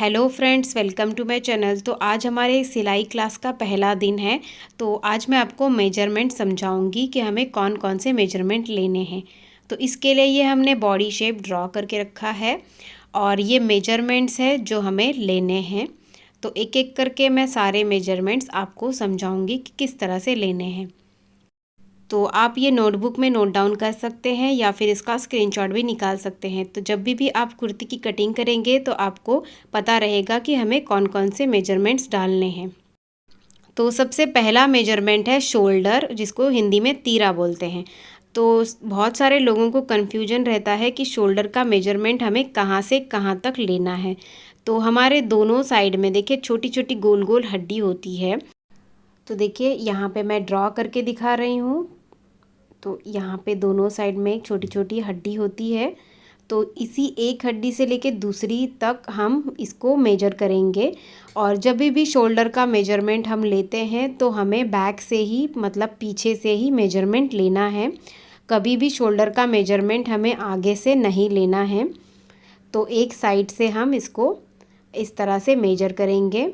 Hello friends, welcome to my channel. तो आज हमारे सिलाई क्लास का पहला दिन है। तो आज मैं आपको मेजरमेंट समझाऊंगी कि हमें कौन कौन से मेजरमेंट लेने हैं। तो इसके लिए ये हमने बॉडी शेप ड्रॉ करके रखा है और ये मेजरमेंट्स है जो हमें लेने हैं। तो एक एक करके मैं सारे मेजरमेंट्स आपको समझाऊंगी कि किस तरह से लेने हैं। तो आप ये नोटबुक में नोट डाउन कर सकते हैं या फिर इसका स्क्रीनशॉट भी निकाल सकते हैं। तो जब भी आप कुर्ती की कटिंग करेंगे तो आपको पता रहेगा कि हमें कौन कौन से मेजरमेंट्स डालने हैं। तो सबसे पहला मेजरमेंट है शोल्डर, जिसको हिंदी में तीरा बोलते हैं। तो बहुत सारे लोगों को कन्फ्यूजन रहता है कि शोल्डर का मेजरमेंट हमें कहाँ से कहाँ तक लेना है। तो हमारे दोनों साइड में देखिए छोटी छोटी गोल गोल हड्डी होती है। तो देखिए यहाँ पे मैं ड्रॉ करके दिखा रही हूँ। तो यहाँ पे दोनों साइड में एक छोटी छोटी हड्डी होती है। तो इसी एक हड्डी से लेके दूसरी तक हम इसको मेजर करेंगे। और जब भी शोल्डर का मेजरमेंट हम लेते हैं तो हमें बैक से ही, मतलब पीछे से ही मेजरमेंट लेना है। कभी भी शोल्डर का मेजरमेंट हमें आगे से नहीं लेना है। तो एक साइड से हम इसको इस तरह से मेजर करेंगे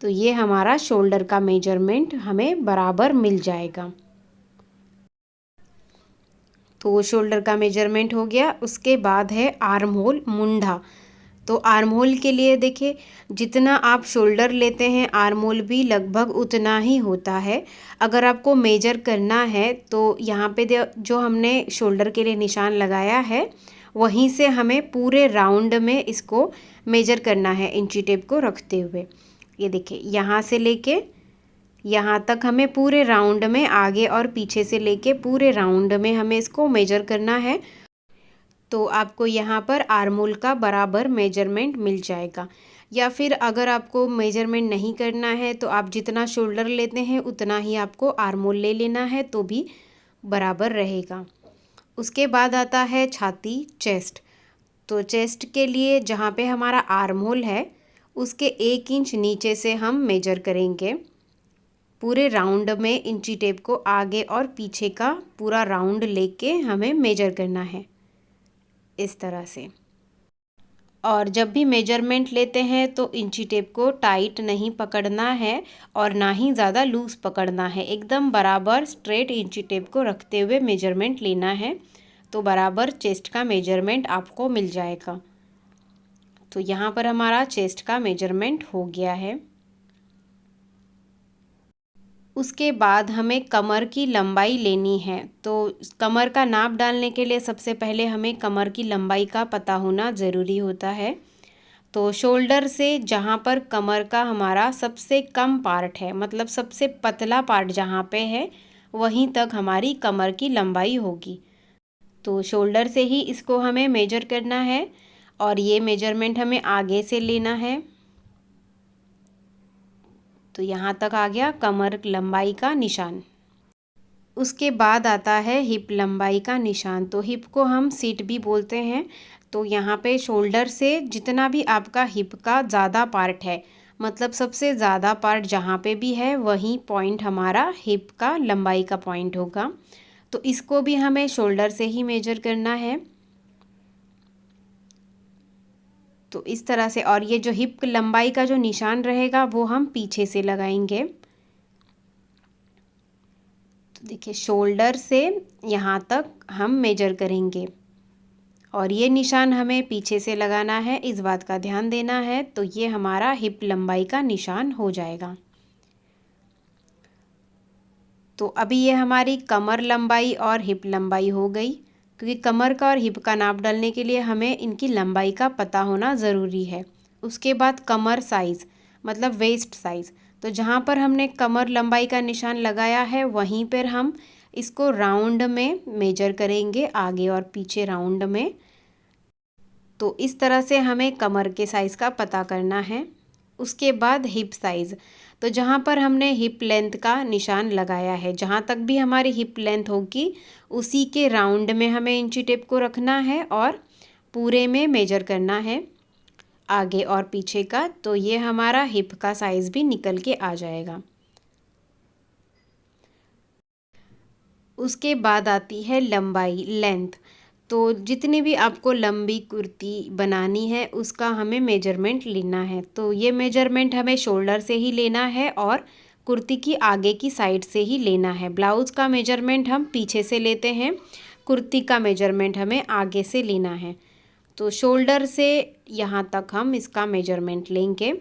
तो ये हमारा शोल्डर का मेजरमेंट हमें बराबर मिल जाएगा। तो शोल्डर का मेजरमेंट हो गया। उसके बाद है आर्म होल, मुंडा। तो आर्म होल के लिए देखिए जितना आप शोल्डर लेते हैं आर्म होल भी लगभग उतना ही होता है। अगर आपको मेजर करना है तो यहाँ पे जो हमने शोल्डर के लिए निशान लगाया है वहीं से हमें पूरे राउंड में इसको मेजर करना है इंची टेप को रखते हुए। ये देखिए यहाँ से लेके यहाँ तक हमें पूरे राउंड में, आगे और पीछे से लेके पूरे राउंड में हमें इसको मेजर करना है। तो आपको यहाँ पर आर्म होल का बराबर मेजरमेंट मिल जाएगा। या फिर अगर आपको मेजरमेंट नहीं करना है तो आप जितना शोल्डर लेते हैं उतना ही आपको आर्म होल ले लेना है, तो भी बराबर रहेगा। उसके बाद आता है छाती, चेस्ट। तो चेस्ट के लिए जहाँ पे हमारा आर्म होल है उसके 1 इंच नीचे से हम मेजर करेंगे। पूरे राउंड में इंची टेप को आगे और पीछे का पूरा राउंड लेके हमें मेजर करना है इस तरह से। और जब भी मेजरमेंट लेते हैं तो इंची टेप को टाइट नहीं पकड़ना है और ना ही ज़्यादा लूज़ पकड़ना है। एकदम बराबर स्ट्रेट इंची टेप को रखते हुए मेजरमेंट लेना है। तो बराबर चेस्ट का मेजरमेंट आपको मिल जाएगा। तो यहाँ पर हमारा चेस्ट का मेजरमेंट हो गया है। उसके बाद हमें कमर की लंबाई लेनी है। तो कमर का नाप डालने के लिए सबसे पहले हमें कमर की लंबाई का पता होना ज़रूरी होता है। तो शोल्डर से जहाँ पर कमर का हमारा सबसे कम पार्ट है, मतलब सबसे पतला पार्ट जहाँ पे है, वहीं तक हमारी कमर की लंबाई होगी। तो शोल्डर से ही इसको हमें मेजर करना है और ये मेजरमेंट हमें आगे से लेना है। तो यहाँ तक आ गया कमर लंबाई का निशान। उसके बाद आता है हिप लंबाई का निशान। तो हिप को हम सीट भी बोलते हैं। तो यहाँ पे शोल्डर से जितना भी आपका हिप का ज़्यादा पार्ट है, मतलब सबसे ज़्यादा पार्ट जहाँ पे भी है वही पॉइंट हमारा हिप का लंबाई का पॉइंट होगा। तो इसको भी हमें शोल्डर से ही मेजर करना है। तो इस तरह से, और ये जो हिप लंबाई का जो निशान रहेगा वो हम पीछे से लगाएंगे। तो देखिए शोल्डर से यहाँ तक हम मेजर करेंगे और ये निशान हमें पीछे से लगाना है, इस बात का ध्यान देना है। तो ये हमारा हिप लंबाई का निशान हो जाएगा। तो अभी ये हमारी कमर लंबाई और हिप लंबाई हो गई, क्योंकि कमर का और हिप का नाप डालने के लिए हमें इनकी लंबाई का पता होना ज़रूरी है। उसके बाद कमर साइज़, मतलब वेस्ट साइज़। तो जहाँ पर हमने कमर लंबाई का निशान लगाया है वहीं पर हम इसको राउंड में मेजर करेंगे, आगे और पीछे राउंड में। तो इस तरह से हमें कमर के साइज़ का पता करना है। उसके बाद हिप साइज़। तो जहाँ पर हमने हिप लेंथ का निशान लगाया है, जहाँ तक भी हमारी हिप लेंथ होगी उसी के राउंड में हमें इंची टेप को रखना है और पूरे में मेजर करना है, आगे और पीछे का। तो ये हमारा हिप का साइज़ भी निकल के आ जाएगा। उसके बाद आती है लंबाई, लेंथ। तो जितनी भी आपको लंबी कुर्ती बनानी है उसका हमें मेजरमेंट लेना है। तो ये मेजरमेंट हमें शोल्डर से ही लेना है और कुर्ती की आगे की साइड से ही लेना है। ब्लाउज़ का मेजरमेंट हम पीछे से लेते हैं, कुर्ती का मेजरमेंट हमें आगे से लेना है। तो शोल्डर से यहाँ तक हम इसका मेजरमेंट लेंगे।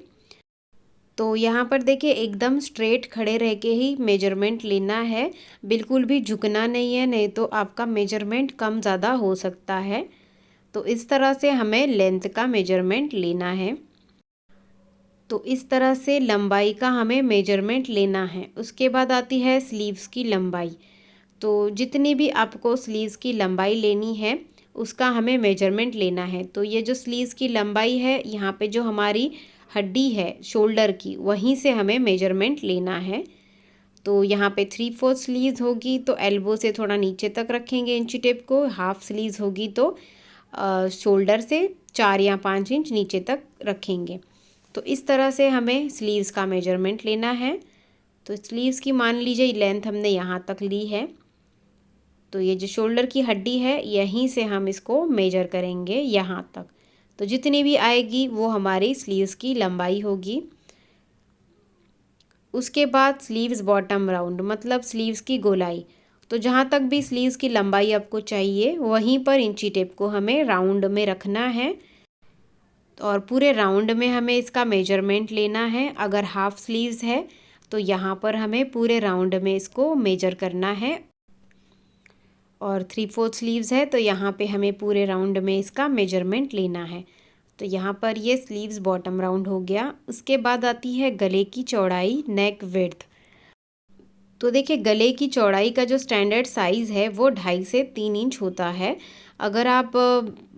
तो यहाँ पर देखिए एकदम स्ट्रेट खड़े रह के ही मेजरमेंट लेना है, बिल्कुल भी झुकना नहीं है, नहीं तो आपका मेजरमेंट कम ज़्यादा हो सकता है। तो इस तरह से हमें लेंथ का मेजरमेंट लेना है। तो इस तरह से लंबाई का हमें मेजरमेंट लेना है। उसके बाद आती है स्लीव्स की लंबाई। तो जितनी भी आपको स्लीव्स की लंबाई लेनी है उसका हमें मेजरमेंट लेना है। तो ये जो स्लीव्स की लंबाई है, यहाँ पे जो हमारी हड्डी है शोल्डर की, वहीं से हमें मेजरमेंट लेना है। तो यहाँ पे 3/4 स्लीव्स होगी तो एल्बो से थोड़ा नीचे तक रखेंगे इंची टेप को। हाफ स्लीव्स होगी तो शोल्डर से 4 या 5 इंच नीचे तक रखेंगे। तो इस तरह से हमें स्लीव्स का मेजरमेंट लेना है। तो स्लीव्स की मान लीजिए लेंथ हमने यहाँ तक ली है। तो ये जो शोल्डर की हड्डी है यहीं से हम इसको मेजर करेंगे यहाँ तक। तो जितनी भी आएगी वो हमारी स्लीव्स की लंबाई होगी। उसके बाद स्लीव्स बॉटम राउंड मतलब स्लीव्स की गोलाई। तो जहाँ तक भी स्लीव्स की लंबाई आपको चाहिए वहीं पर इंची टेप को हमें राउंड में रखना है और पूरे राउंड में हमें इसका मेजरमेंट लेना है। अगर हाफ स्लीव्स है तो यहाँ पर हमें पूरे राउंड में इसको मेजर करना है और 3/4 स्लीव्स है तो यहाँ पे हमें पूरे राउंड में इसका मेजरमेंट लेना है। तो यहाँ पर ये स्लीव्स बॉटम राउंड हो गया। उसके बाद आती है गले की चौड़ाई, नेक विड्थ। तो देखिए गले की चौड़ाई का जो स्टैंडर्ड साइज़ है वो 2.5 से 3 इंच होता है। अगर आप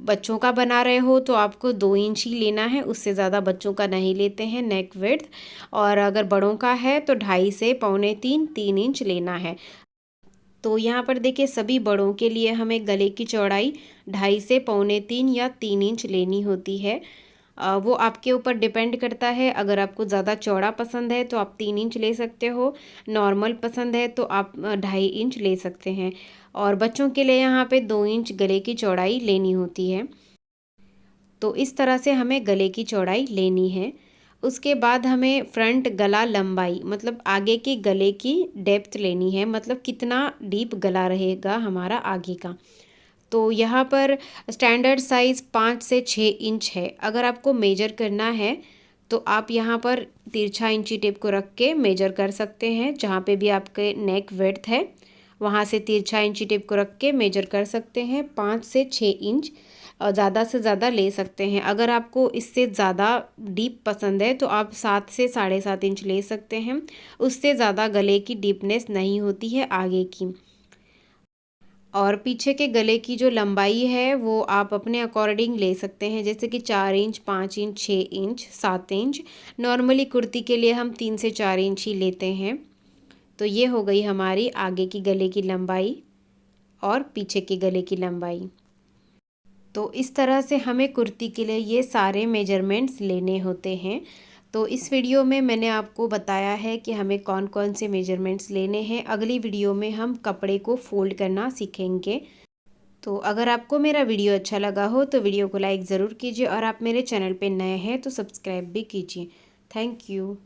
बच्चों का बना रहे हो तो आपको 2 इंच ही लेना है, उससे ज़्यादा बच्चों का नहीं लेते हैं नेक विड्थ। और अगर बड़ों का है तो 2.5 से 3 इंच लेना है। तो यहाँ पर देखिए सभी बड़ों के लिए हमें गले की चौड़ाई 2.5 से 3 या 3 इंच लेनी होती है। वो आपके ऊपर डिपेंड करता है। अगर आपको ज़्यादा चौड़ा पसंद है तो आप 3 इंच ले सकते हो, नॉर्मल पसंद है तो आप 2.5 इंच ले सकते हैं। और बच्चों के लिए यहाँ पे 2 इंच गले की चौड़ाई लेनी होती है। तो इस तरह से हमें गले की चौड़ाई लेनी है। उसके बाद हमें फ्रंट गला लंबाई मतलब आगे के गले की डेप्थ लेनी है, मतलब कितना डीप गला रहेगा हमारा आगे का। तो यहाँ पर स्टैंडर्ड साइज़ 5 से 6 इंच है। अगर आपको मेजर करना है तो आप यहाँ पर तिरछा इंची टेप को रख के मेजर कर सकते हैं। जहाँ पे भी आपके नेक विड्थ है वहाँ से तिरछा इंची टेप को रख के मेजर कर सकते हैं। 5 से 6 इंच ज़्यादा से ज़्यादा ले सकते हैं। अगर आपको इससे ज़्यादा डीप पसंद है तो आप 7 से 7.5 इंच ले सकते हैं। उससे ज़्यादा गले की डीपनेस नहीं होती है आगे की। और पीछे के गले की जो लंबाई है वो आप अपने अकॉर्डिंग ले सकते हैं, जैसे कि 4 inch, 5 inch, 6 inch, 7 inch. Normally kurti के लिए हम 3 से 4 इंच ही लेते हैं। तो ये हो गई हमारी आगे की गले की लंबाई और पीछे के गले की लंबाई। तो इस तरह से हमें कुर्ती के लिए ये सारे मेजरमेंट्स लेने होते हैं। तो इस वीडियो में मैंने आपको बताया है कि हमें कौन कौन से मेजरमेंट्स लेने हैं। अगली वीडियो में हम कपड़े को फोल्ड करना सीखेंगे। तो अगर आपको मेरा वीडियो अच्छा लगा हो तो वीडियो को लाइक ज़रूर कीजिए और आप मेरे चैनल पे नए हैं तो सब्सक्राइब भी कीजिए। Thank you.